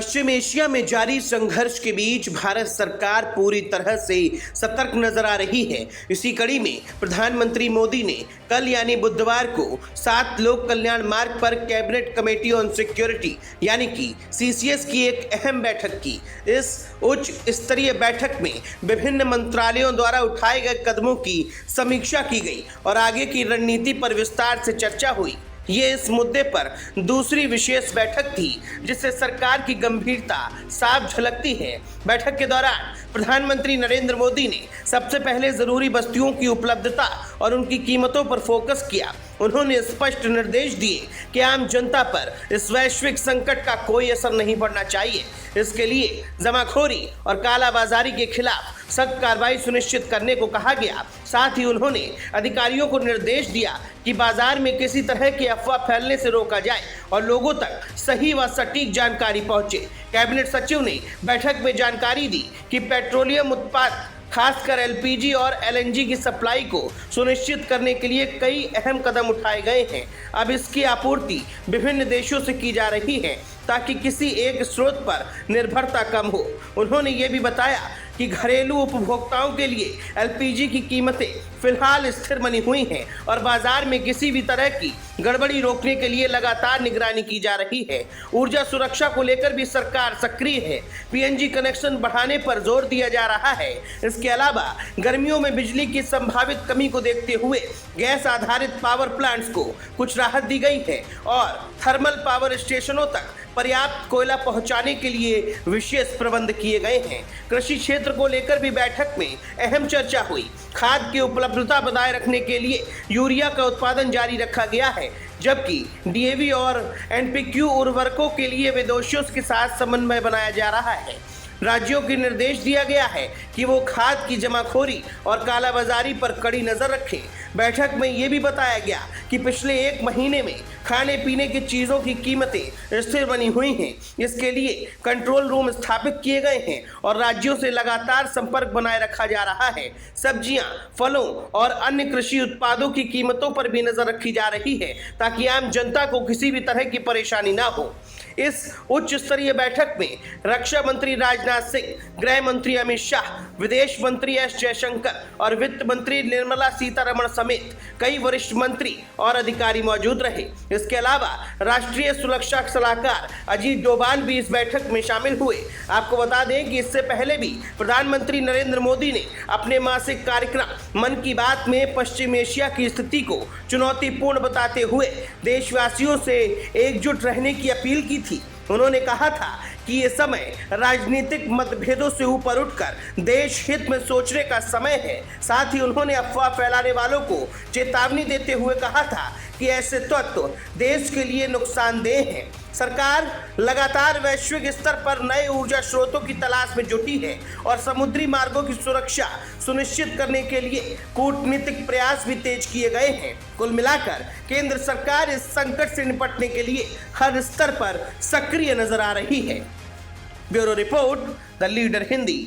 पश्चिम Asia में जारी संघर्ष के बीच भारत सरकार पूरी तरह से सतर्क नजर आ रही है। इसी कड़ी में प्रधानमंत्री मोदी ने कल यानी बुधवार को 7 लोक कल्याण मार्ग पर कैबिनेट कमेटी ऑन सिक्योरिटी यानी कि सीसीएस की एक अहम बैठक की। इस उच्च स्तरीय बैठक में विभिन्न मंत्रालयों द्वारा उठाए गए कदमों की समीक्षा की गई और आगे की रणनीति पर विस्तार से चर्चा हुई। ये इस मुद्दे पर दूसरी विशेष बैठक थी जिससे सरकार की गंभीरता साफ झलकती है। बैठक के दौरान प्रधानमंत्री नरेंद्र मोदी ने सबसे पहले जरूरी वस्तुओं की उपलब्धता और उनकी कीमतों पर फोकस किया। उन्होंने स्पष्ट निर्देश दिए कि आम जनता पर इस वैश्विक संकट का कोई असर नहीं पड़ना चाहिए। इसके लिए जमाखोरी और कालाबाजारी के खिलाफ सख्त कार्रवाई सुनिश्चित करने को कहा गया। साथ ही उन्होंने अधिकारियों को निर्देश दिया कि बाजार में किसी तरह की अफवाह फैलने से रोका जाए और लोगों तक सही व सटीक जानकारी पहुंचे। कैबिनेट सचिव ने बैठक में जानकारी दी कि पेट्रोलियम उत्पाद खासकर एलपीजी और एलएनजी की सप्लाई को सुनिश्चित करने के लिए कई अहम कदम उठाए गए हैं। अब इसकी आपूर्ति विभिन्न देशों से की जा रही है ताकि किसी एक स्रोत पर निर्भरता कम हो। उन्होंने ये भी बताया कि घरेलू उपभोक्ताओं के लिए एलपीजी की कीमतें फिलहाल स्थिर बनी हुई हैं और बाजार में किसी भी तरह की गड़बड़ी रोकने के लिए लगातार निगरानी की जा रही है। ऊर्जा सुरक्षा को लेकर भी सरकार सक्रिय है। पीएनजी कनेक्शन बढ़ाने पर जोर दिया जा रहा है। इसके अलावा गर्मियों में बिजली की संभावित कमी को देखते हुए गैस आधारित पावर प्लांट्स को कुछ राहत दी गई है और थर्मल पावर स्टेशनों तक पर्याप्त कोयला पहुंचाने के लिए विशेष प्रबंध किए गए हैं। कृषि क्षेत्र को लेकर भी बैठक में अहम चर्चा हुई। खाद की उपलब्धता बनाए रखने के लिए यूरिया का उत्पादन जारी रखा गया है, जबकि डीएवी और एनपीक्यू उर्वरकों के लिए विदेशियों के साथ समन्वय बनाया जा रहा है। राज्यों को निर्देश दिया गया है कि वो खाद की जमाखोरी और कालाबाजारी पर कड़ी नजर रखें। बैठक में ये भी बताया गया कि पिछले 1 महीने में खाने पीने की चीज़ों की कीमतें स्थिर बनी हुई हैं। इसके लिए कंट्रोल रूम स्थापित किए गए हैं और राज्यों से लगातार संपर्क बनाए रखा जा रहा है। सब्जियां, फलों और अन्य कृषि उत्पादों की कीमतों पर भी नजर रखी जा रही है ताकि आम जनता को किसी भी तरह की परेशानी ना हो। इस उच्च स्तरीय बैठक में रक्षा मंत्री राजनाथ सिंह, गृह मंत्री अमित शाह, विदेश मंत्री एस जयशंकर और वित्त मंत्री निर्मला सीतारमण समेत कई वरिष्ठ मंत्री और अधिकारी मौजूद रहे। इसके अलावा राष्ट्रीय सुरक्षा सलाहकार अजीत डोभाल भी इस बैठक में शामिल हुए। आपको बता दें कि इससे पहले भी प्रधानमंत्री नरेंद्र मोदी ने अपने मासिक कार्यक्रम मन की बात में पश्चिम एशिया की स्थिति को चुनौतीपूर्ण बताते हुए देशवासियों से एकजुट रहने की अपील की थी। उन्होंने कहा था कि ये समय राजनीतिक मतभेदों से ऊपर उठकर देश हित में सोचने का समय है। साथ ही उन्होंने अफवाह फैलाने वालों को चेतावनी देते हुए कहा था कि ऐसे तत्व देश के लिए नुकसानदेह हैं। सरकार लगातार वैश्विक स्तर पर नए ऊर्जा स्रोतों की तलाश में जुटी है और समुद्री मार्गों की सुरक्षा सुनिश्चित करने के लिए कूटनीतिक प्रयास भी तेज किए गए हैं। कुल मिलाकर केंद्र सरकार इस संकट से निपटने के लिए हर स्तर पर सक्रिय नजर आ रही है। Bureau report, the leader Hindi.